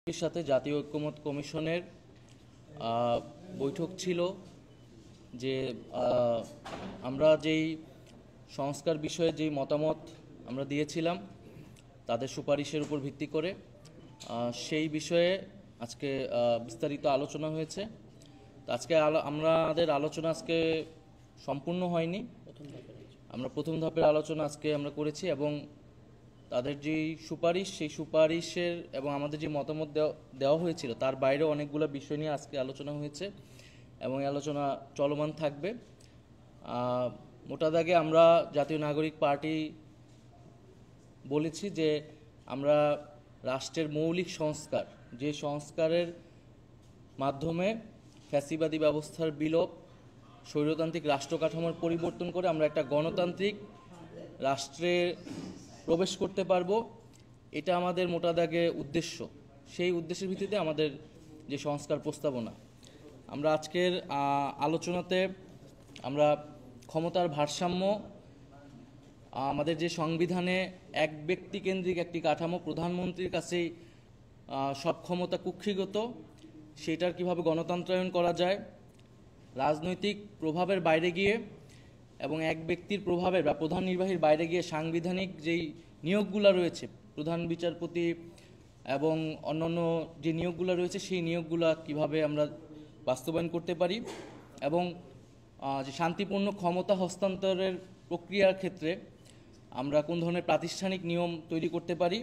এর সাথে জাতীয় ঐক্যমত্য কমিশনের বৈঠক ছিল যে আমরা যেই সংস্কার বিষয়ে যেই মতামত আমরা দিয়েছিলাম তাদের সুপারিশের উপর ভিত্তি করে সেই বিষয়ে আজকে বিস্তারিত আলোচনা হয়েছে। আজকে আমাদের আলোচনা আজকে সম্পূর্ণ হয়নি। আমরা প্রথম ধাপের আলোচনা আজকে আমরা করেছি এবং তাদের যেই সুপারিশ সেই সুপারিশের এবং আমাদের যে মতামত দেওয়া হয়েছিল তার বাইরেও অনেকগুলো বিষয় নিয়ে আজকে আলোচনা হয়েছে এবং এই আলোচনা চলমান থাকবে। মোটা দাগে আমরা জাতীয় নাগরিক পার্টি বলেছি যে আমরা রাষ্ট্রের মৌলিক সংস্কার, যে সংস্কারের মাধ্যমে ফ্যাসিবাদী ব্যবস্থার বিলোপ, স্বৈরতান্ত্রিক রাষ্ট্র কাঠামোর পরিবর্তন করে আমরা একটা গণতান্ত্রিক রাষ্ট্রে প্রবেশ করতে পারবো, এটা আমাদের মোটা দাগে উদ্দেশ্য। সেই উদ্দেশ্যের ভিত্তিতে আমাদের যে সংস্কার প্রস্তাবনা, আমরা আজকের আলোচনাতে আমরা ক্ষমতার ভারসাম্য, আমাদের যে সংবিধানে এক ব্যক্তি কেন্দ্রিক একটি কাঠামো, প্রধানমন্ত্রীর কাছেই সব ক্ষমতা কুক্ষিগত, সেটার কিভাবে গণতন্ত্রায়ন করা যায়, রাজনৈতিক প্রভাবের বাইরে গিয়ে এবং এক ব্যক্তির প্রভাবের বা প্রধান নির্বাহীর বাইরে গিয়ে সাংবিধানিক যেই নিয়োগগুলো রয়েছে, প্রধান বিচারপতি এবং অন্যান্য যে নিয়োগগুলো রয়েছে সেই নিয়োগগুলো কিভাবে আমরা বাস্তবায়ন করতে পারি এবং যে শান্তিপূর্ণ ক্ষমতা হস্তান্তরের প্রক্রিয়ার ক্ষেত্রে আমরা কোন ধরনের প্রাতিষ্ঠানিক নিয়ম তৈরি করতে পারি।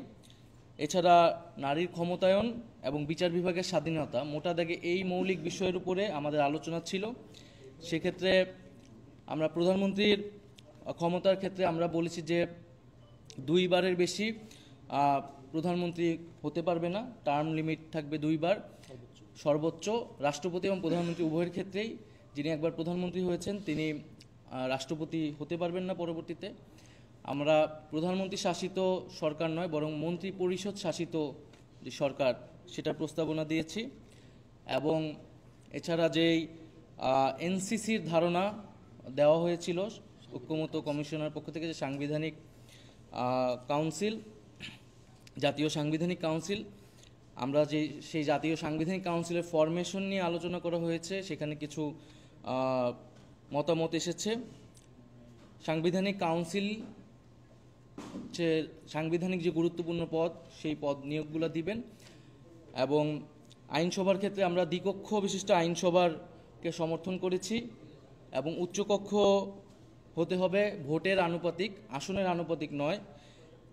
এছাড়া নারীর ক্ষমতায়ন এবং বিচার বিভাগের স্বাধীনতা, মোটা দাগে এই মৌলিক বিষয়ের উপরে আমাদের আলোচনা ছিল। সেক্ষেত্রে আমরা প্রধানমন্ত্রীর ক্ষমতার ক্ষেত্রে আমরা বলেছি যে 2 বারের বেশি প্রধানমন্ত্রী হতে পারবে না, টার্ম লিমিট থাকবে 2 বার সর্বোচ্চ। রাষ্ট্রপতি এবং প্রধানমন্ত্রী উভয়ের ক্ষেত্রেই যিনি একবার প্রধানমন্ত্রী হয়েছেন তিনি রাষ্ট্রপতি হতে পারবেন না পরবর্তীতে। আমরা প্রধানমন্ত্রী শাসিত সরকার নয় বরং মন্ত্রী পরিষদ শাসিত যে সরকার সেটা প্রস্তাবনা দিয়েছি। এবং এছাড়া যেই এনসিসির ধারণা দেওয়া হয়েছিল ঐক্যমত্য কমিশনের পক্ষ থেকে, যে সাংবিধানিক কাউন্সিল, জাতীয় সাংবিধানিক কাউন্সিল, আমরা সেই জাতীয় সাংবিধানিক কাউন্সিলের ফরমেশন নিয়ে আলোচনা করা হয়েছে। সেখানে কিছু মতামত এসেছে। সাংবিধানিক কাউন্সিল হচ্ছে সাংবিধানিক যে গুরুত্বপূর্ণ পদ, সেই পদ নিয়োগগুলো দিবেন। এবং আইনসভার ক্ষেত্রে আমরা দ্বিকক্ষ বিশিষ্ট আইনসভাকে সমর্থন করেছি এবং উচ্চকক্ষ হতে হবে ভোটের আনুপাতিক, আসনের আনুপাতিক নয়।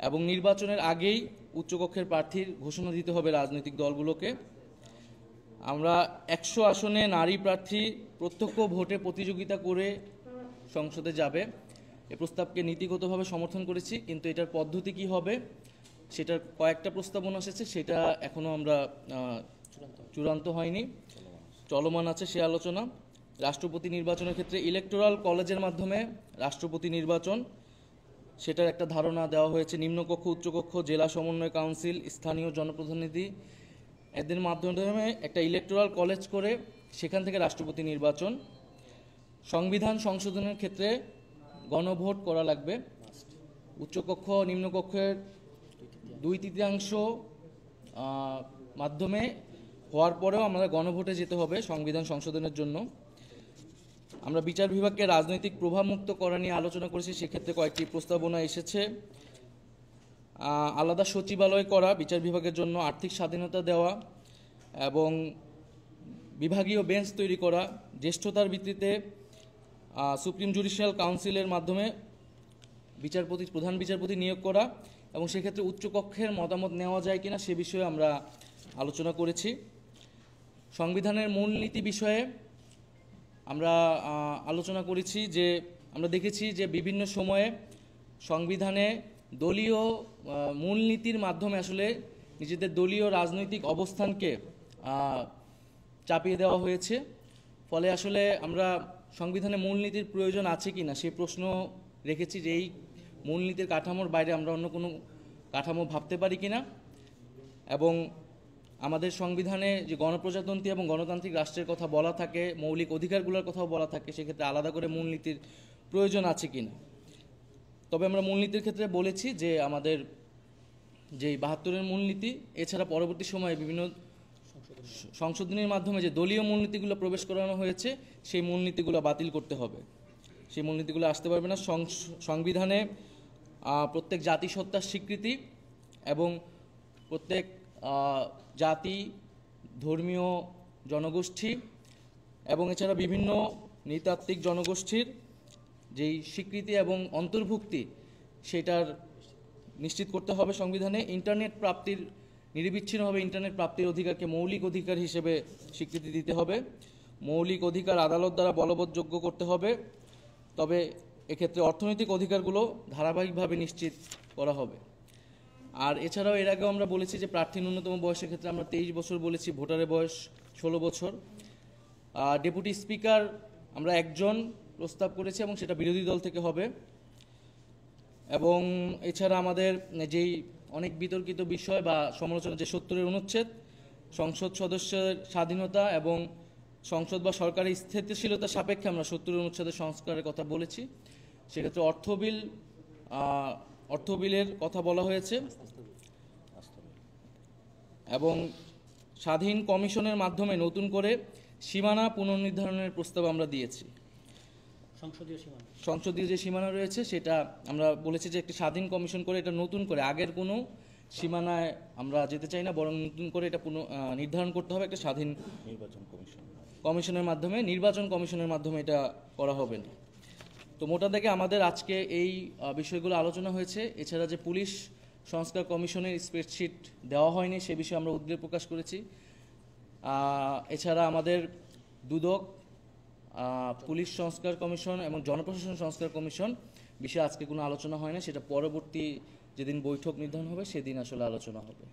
এবং নির্বাচনের আগেই উচ্চকক্ষের প্রার্থীর ঘোষণা দিতে হবে রাজনৈতিক দলগুলোকে। আমরা 100 আসনে নারী প্রার্থী প্রত্যক্ষ ভোটে প্রতিযোগিতা করে সংসদে যাবে, এ প্রস্তাবকে নীতিগতভাবে সমর্থন করেছি, কিন্তু এটার পদ্ধতি কি হবে সেটার কয়েকটা প্রস্তাবনা এসেছে, সেটা এখনও আমরা চূড়ান্ত হয়নি, চলমান আছে সে আলোচনা। রাষ্ট্রপতি নির্বাচনের ক্ষেত্রে ইলেকটোরাল কলেজের মাধ্যমে রাষ্ট্রপতি নির্বাচন, সেটার একটা ধারণা দেওয়া হয়েছে। নিম্নকক্ষ, উচ্চকক্ষ, জেলা সমন্বয় কাউন্সিল, স্থানীয় জনপ্রতিনিধি, এদের মাধ্যমে একটা ইলেকটোরাল কলেজ করে সেখান থেকে রাষ্ট্রপতি নির্বাচন। সংবিধান সংশোধনের ক্ষেত্রে গণভোট করা লাগবে। উচ্চকক্ষ নিম্নকক্ষের 2/3 মাধ্যমে হওয়ার পরেও আমাদের গণভোটে যেতে হবে সংবিধান সংশোধনের জন্য। আমরা বিচার বিভাগকে রাজনৈতিক প্রভাবমুক্ত করা নিয়ে আলোচনা করেছি, সেক্ষেত্রে কয়েকটি প্রস্তাবনা এসেছে। আলাদা সচিবালয় করা বিচার বিভাগের জন্য, আর্থিক স্বাধীনতা দেওয়া এবং বিভাগীয় বেঞ্চ তৈরি করা, জ্যেষ্ঠতার ভিত্তিতে সুপ্রিম জুডিশিয়াল কাউন্সিলের মাধ্যমে প্রধান বিচারপতি নিয়োগ করা এবং সেক্ষেত্রে উচ্চকক্ষের মতামত নেওয়া যায় কিনা সে বিষয়ে আমরা আলোচনা করেছি। সংবিধানের মূলনীতি বিষয়ে আমরা আলোচনা করেছি যে আমরা দেখেছি যে বিভিন্ন সময়ে সংবিধানে দলীয় মূলনীতির মাধ্যমে আসলে নিজেদের দলীয় রাজনৈতিক অবস্থানকে চাপিয়ে দেওয়া হয়েছে। ফলে আসলে আমরা সংবিধানে মূলনীতির প্রয়োজন আছে কি না সে প্রশ্ন রেখেছি, যে এই মূলনীতির কাঠামোর বাইরে আমরা অন্য কোনো কাঠামো ভাবতে পারি কিনা। এবং আমাদের সংবিধানে যে গণপ্রজাতন্ত্রী এবং গণতান্ত্রিক রাষ্ট্রের কথা বলা থাকে, মৌলিক অধিকারগুলোর কথাও বলা থাকে, সেক্ষেত্রে আলাদা করে মূলনীতির প্রয়োজন আছে কিনা। তবে আমরা মূলনীতির ক্ষেত্রে বলেছি যে আমাদের যেই 72-এর মূলনীতি, এছাড়া পরবর্তী সময়ে বিভিন্ন সংশোধনীর মাধ্যমে যে দলীয় মূলনীতিগুলো প্রবেশ করানো হয়েছে সেই মূলনীতিগুলো বাতিল করতে হবে। সেই মূলনীতিগুলো আসতে পারবে না। সংবিধানে প্রত্যেক জাতিসত্তার স্বীকৃতি এবং প্রত্যেক জাতি, ধর্মীয় জনগোষ্ঠী এবং এছাড়া বিভিন্ন নৃতাত্ত্বিক জনগোষ্ঠীর যেই স্বীকৃতি এবং অন্তর্ভুক্তি সেটার নিশ্চিত করতে হবে সংবিধানে। ইন্টারনেট প্রাপ্তির নিরবিচ্ছিন্নভাবে ইন্টারনেট প্রাপ্তির অধিকারকে মৌলিক অধিকার হিসেবে স্বীকৃতি দিতে হবে। মৌলিক অধিকার আদালত দ্বারা বলবৎযোগ্য করতে হবে, তবে এক্ষেত্রে অর্থনৈতিক অধিকারগুলো ধারাবাহিকভাবে নিশ্চিত করা হবে। আর এছাড়াও এর আগেও আমরা বলেছি যে প্রার্থীর ন্যূনতম বয়সের ক্ষেত্রে আমরা 23 বছর বলেছি, ভোটারের বয়স 16 বছর। ডেপুটি স্পিকার আমরা একজন প্রস্তাব করেছি এবং সেটা বিরোধী দল থেকে হবে। এবং এছাড়া আমাদের যেই অনেক বিতর্কিত বিষয় বা সমালোচনা, যে 70-এর অনুচ্ছেদ, সংসদ সদস্যের স্বাধীনতা এবং সংসদ বা সরকারের স্থিতিশীলতা সাপেক্ষে আমরা 70-এর অনুচ্ছেদের সংস্কারের কথা বলেছি। সেক্ষেত্রে অর্থ বিলের কথা বলা হয়েছে এবং স্বাধীন কমিশনের মাধ্যমে নতুন করে সীমানা পুনর্নির্ধারণের প্রস্তাব আমরা দিয়েছি। সংসদীয় যে সীমানা রয়েছে সেটা আমরা বলেছি যে একটি স্বাধীন কমিশন করে এটা নতুন করে, আগের কোনো সীমানায় আমরা যেতে চাই না, বরং নতুন করে এটা নির্ধারণ করতে হবে একটা স্বাধীন কমিশনের মাধ্যমে, নির্বাচন কমিশনের মাধ্যমে এটা করা হবে না। তো মোটা দাগে আমাদের আজকে এই বিষয়গুলো আলোচনা হয়েছে। এছাড়া যে পুলিশ সংস্কার কমিশনের স্প্রেডশিট দেওয়া হয়নি সে বিষয়ে আমরা উদ্বেগ প্রকাশ করেছি। এছাড়া আমাদের দুদক, পুলিশ সংস্কার কমিশন এবং জনপ্রশাসন সংস্কার কমিশন বিষয়ে আজকে কোনো আলোচনা হয় না, সেটা পরবর্তী যেদিন বৈঠক নির্ধারণ হবে সেদিন আসলে আলোচনা হবে।